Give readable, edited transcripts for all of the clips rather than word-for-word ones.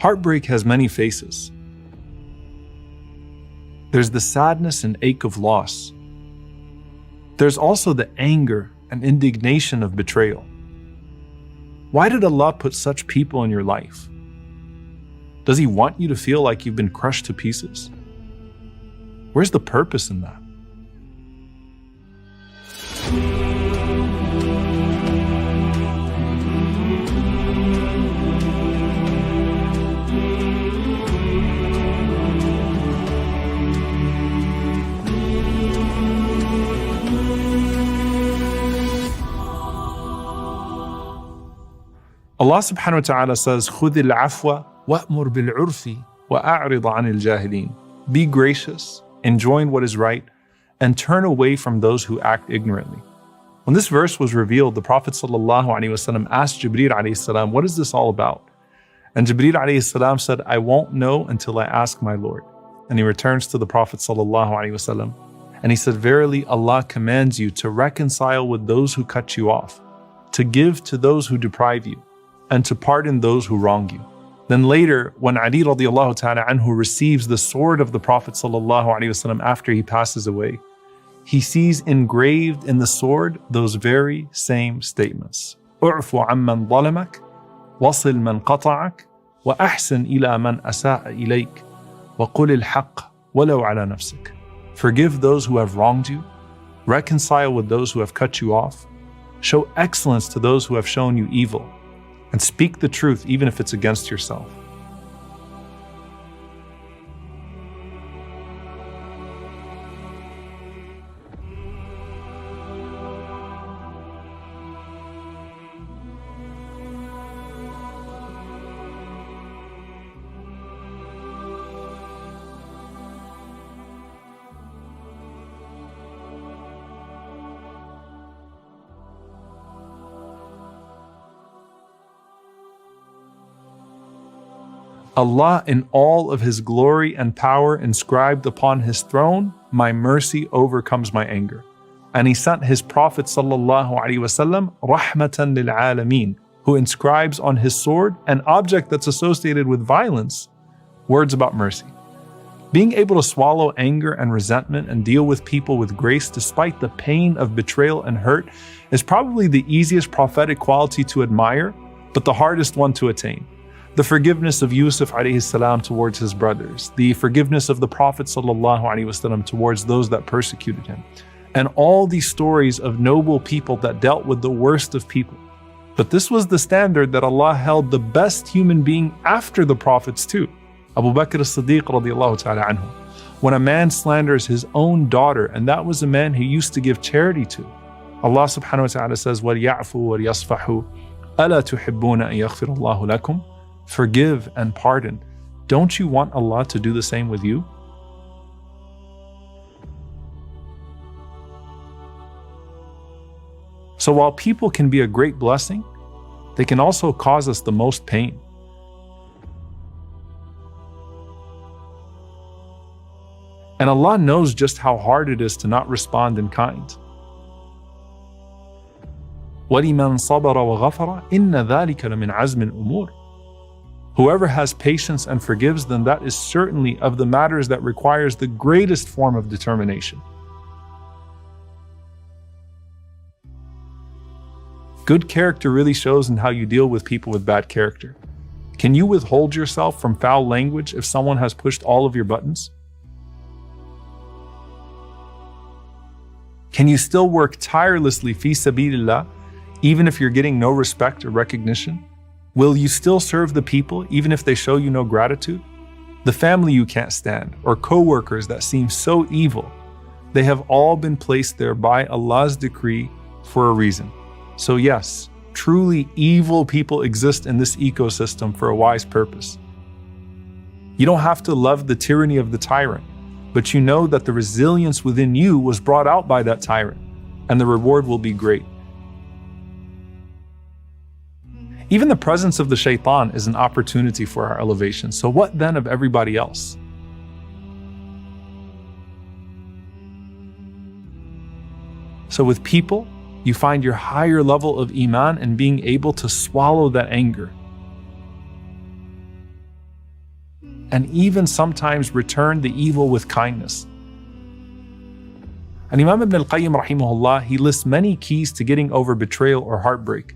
Heartbreak has many faces. There's the sadness and ache of loss. There's also the anger and indignation of betrayal. Why did Allah put such people in your life? Does He want you to feel like you've been crushed to pieces? Where's the purpose in that? Allah subhanahu wa ta'ala says, خُذِ الْعَفْوَ وَأْمُرْ بِالْعُرْفِ وَأَعْرِضْ عَنِ الْجَاهِلِينَ. Be gracious, enjoin what is right, and turn away from those who act ignorantly. When this verse was revealed, the Prophet ﷺ asked Jibreel alayhi, what is this all about? And Jibreel alayhi said, I won't know until I ask my Lord. And he returns to the Prophet ﷺ, and he said, verily Allah commands you to reconcile with those who cut you off, to give to those who deprive you, and to pardon those who wrong you. Then later, when Ali radiallahu ta'ala anhu receives the sword of the Prophet ﷺ after he passes away, he sees engraved in the sword those very same statements. اعفو عمن ظلمك وصل من قطعك وأحسن إلى من أساء إليك وقل الحق ولو على نفسك. Forgive those who have wronged you, reconcile with those who have cut you off, show excellence to those who have shown you evil, and speak the truth even if it's against yourself. Allah in all of His glory and power inscribed upon His throne, my mercy overcomes my anger. And He sent His Prophet ﷺ, rahmatan lil alameen, who inscribes on his sword an object that's associated with violence, words about mercy. Being able to swallow anger and resentment and deal with people with grace despite the pain of betrayal and hurt is probably the easiest prophetic quality to admire, but the hardest one to attain. The forgiveness of Yusuf alayhi salam towards his brothers, the forgiveness of the Prophet sallallahu alaihi wasallam towards those that persecuted him, and all these stories of noble people that dealt with the worst of people. But this was the standard that Allah held the best human being after the prophets too. Abu Bakr as-Siddiq radiallahu ta'ala anhu. When a man slanders his own daughter, and that was a man he used to give charity to, Allah subhanahu wa ta'ala says, وَلْيَعْفُوا وَلْيَصْفَحُوا أَلَا تُحِبُّونَ أَن يَغْفِرَ اللَّهُ لَكُمْ. Forgive and pardon. Don't you want Allah to do the same with you? So while people can be a great blessing, they can also cause us the most pain. And Allah knows just how hard it is to not respond in kind. وَلِمَنْ صَبَرَ وَغَفَرَ إِنَّ ذَلِكَ لَمِنْ عَزْمِ الْأُمُورِ. Whoever has patience and forgives, then that is certainly of the matters that requires the greatest form of determination. Good character really shows in how you deal with people with bad character. Can you withhold yourself from foul language if someone has pushed all of your buttons? Can you still work tirelessly fi sabilillah even if you're getting no respect or recognition? Will you still serve the people even if they show you no gratitude? The family you can't stand, or co-workers that seem so evil, they have all been placed there by Allah's decree for a reason. So yes, truly evil people exist in this ecosystem for a wise purpose. You don't have to love the tyranny of the tyrant, but you know that the resilience within you was brought out by that tyrant, and the reward will be great. Even the presence of the shaitan is an opportunity for our elevation. So what then of everybody else? So with people, you find your higher level of iman and being able to swallow that anger. and even sometimes return the evil with kindness. And Imam Ibn al-Qayyim rahimahullah, he lists many keys to getting over betrayal or heartbreak.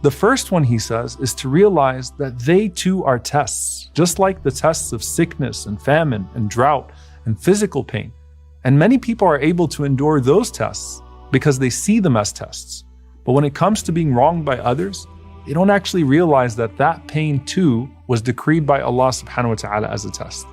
The first one, he says, is to realize that they too are tests, just like the tests of sickness and famine and drought and physical pain. And many people are able to endure those tests because they see them as tests. But when it comes to being wronged by others, they don't actually realize that that pain too was decreed by Allah subhanahu wa ta'ala as a test.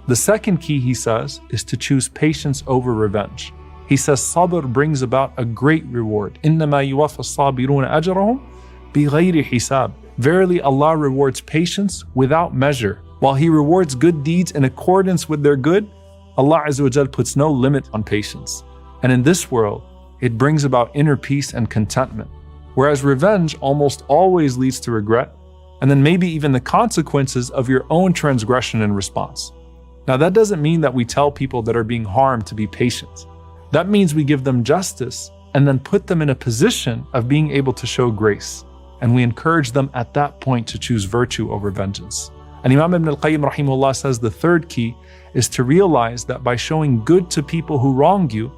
The second key, he says, is to choose patience over revenge. He says sabr brings about a great reward. إِنَّمَا يُوَفَّى الصَّابِرُونَ أَجْرَهُمْ بِغَيْرِ حِسَابٍ. Verily, Allah rewards patience without measure. While He rewards good deeds in accordance with their good, Allah Azza wa Jal puts no limit on patience. And in this world, it brings about inner peace and contentment. Whereas revenge almost always leads to regret, and then maybe even the consequences of your own transgression in response. Now that doesn't mean that we tell people that are being harmed to be patient. That means we give them justice and then put them in a position of being able to show grace. And we encourage them at that point to choose virtue over vengeance. And Imam Ibn al-Qayyim rahimahullah says the third key is to realize that by showing good to people who wrong you,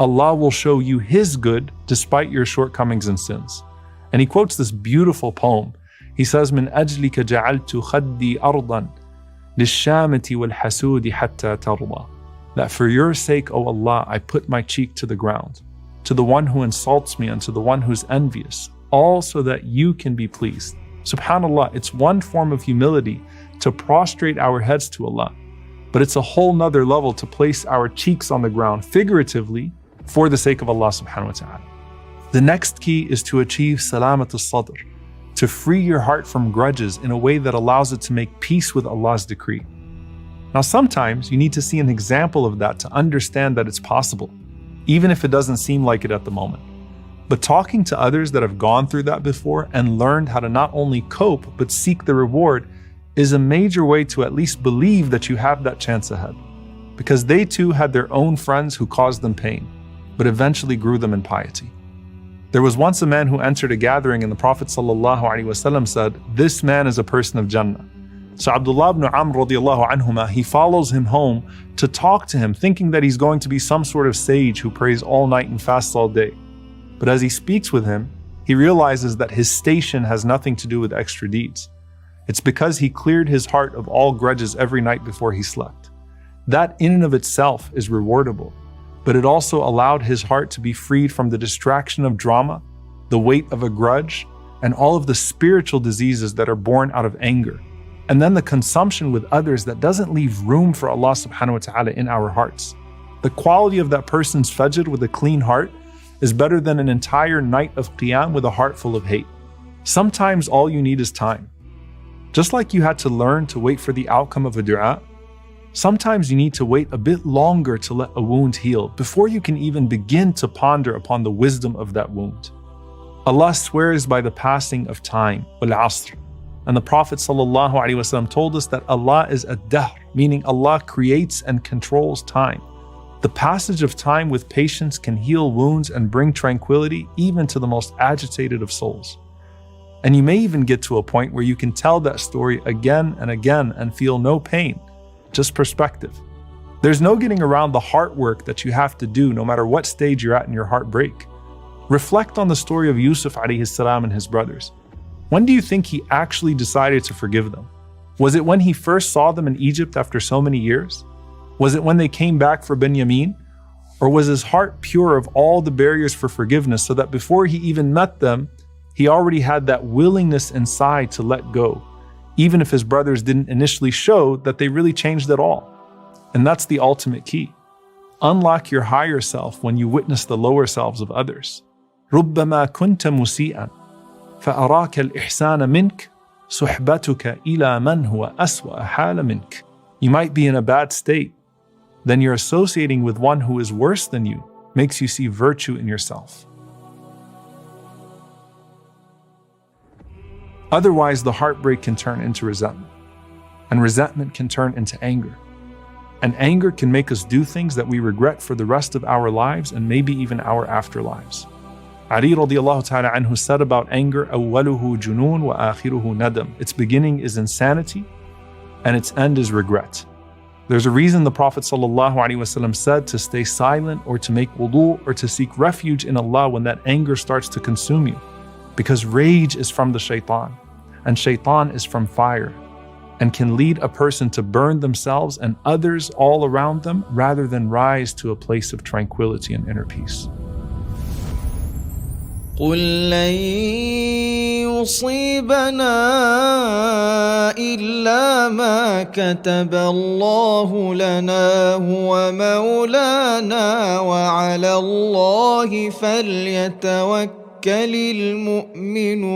Allah will show you His good despite your shortcomings and sins. And he quotes this beautiful poem. He says, مِنْ أَجْلِكَ جَعَلْتُ خَدِّي أَرْضًا لِلشَّامَةِ وَالْحَسُودِ حَتَّى تَرْضَى. That for your sake, O Allah, I put my cheek to the ground, to the one who insults me and to the one who's envious, all so that you can be pleased. SubhanAllah, it's one form of humility to prostrate our heads to Allah, but it's a whole nother level to place our cheeks on the ground figuratively for the sake of Allah subhanahu wa ta'ala. The next key is to achieve salamat al-sadr, to free your heart from grudges in a way that allows it to make peace with Allah's decree. Now sometimes you need to see an example of that to understand that it's possible, even if it doesn't seem like it at the moment. But talking to others that have gone through that before and learned how to not only cope but seek the reward is a major way to at least believe that you have that chance ahead. Because they too had their own friends who caused them pain, but eventually grew them in piety. There was once a man who entered a gathering and the Prophet ﷺ said, "This man is a person of Jannah." So Abdullah ibn Amr radiallahu anhuma, he follows him home to talk to him, thinking that he's going to be some sort of sage who prays all night and fasts all day. But as he speaks with him, he realizes that his station has nothing to do with extra deeds. It's because he cleared his heart of all grudges every night before he slept. That in and of itself is rewardable, but it also allowed his heart to be freed from the distraction of drama, the weight of a grudge, and all of the spiritual diseases that are born out of anger. And then the consumption with others that doesn't leave room for Allah subhanahu wa ta'ala in our hearts. The quality of that person's fajr with a clean heart is better than an entire night of qiyam with a heart full of hate. Sometimes all you need is time. Just like you had to learn to wait for the outcome of a dua, sometimes you need to wait a bit longer to let a wound heal before you can even begin to ponder upon the wisdom of that wound. Allah swears by the passing of time, wal-asr. And the Prophet ﷺ told us that Allah is ad-dahr, meaning Allah creates and controls time. The passage of time with patience can heal wounds and bring tranquility even to the most agitated of souls. And you may even get to a point where you can tell that story again and again and feel no pain, just perspective. There's no getting around the heart work that you have to do no matter what stage you're at in your heartbreak. Reflect on the story of Yusuf alayhi salam and his brothers. When do you think he actually decided to forgive them? Was it when he first saw them in Egypt after so many years? Was it when they came back for Binyamin? Or was his heart pure of all the barriers for forgiveness so that before he even met them, he already had that willingness inside to let go, even if his brothers didn't initially show that they really changed at all? And that's the ultimate key. Unlock your higher self when you witness the lower selves of others. رُبَّمَا كُنْتَ مُسِيئًا فأراك الإحسان منك صحبتك إلى من هو أسوأ حال منك. You might be in a bad state, then you're associating with one who is worse than you makes you see virtue in yourself. Otherwise, the heartbreak can turn into resentment, and resentment can turn into anger. And anger can make us do things that we regret for the rest of our lives and maybe even our afterlives. Ali radiallahu ta'ala anhu said about anger, أَوَّلُهُ جُنُونٌ وَآخِرُهُ نَدَمٌ. Its beginning is insanity, and its end is regret. There's a reason the Prophet ﷺ said to stay silent or to make wudu or to seek refuge in Allah when that anger starts to consume you. Because rage is from the shaitan, and shaitan is from fire, and can lead a person to burn themselves and others all around them rather than rise to a place of tranquility and inner peace. قل لن يصيبنا إلا ما كتب الله لنا هو مولانا وعلى الله فليتوكل المؤمنون.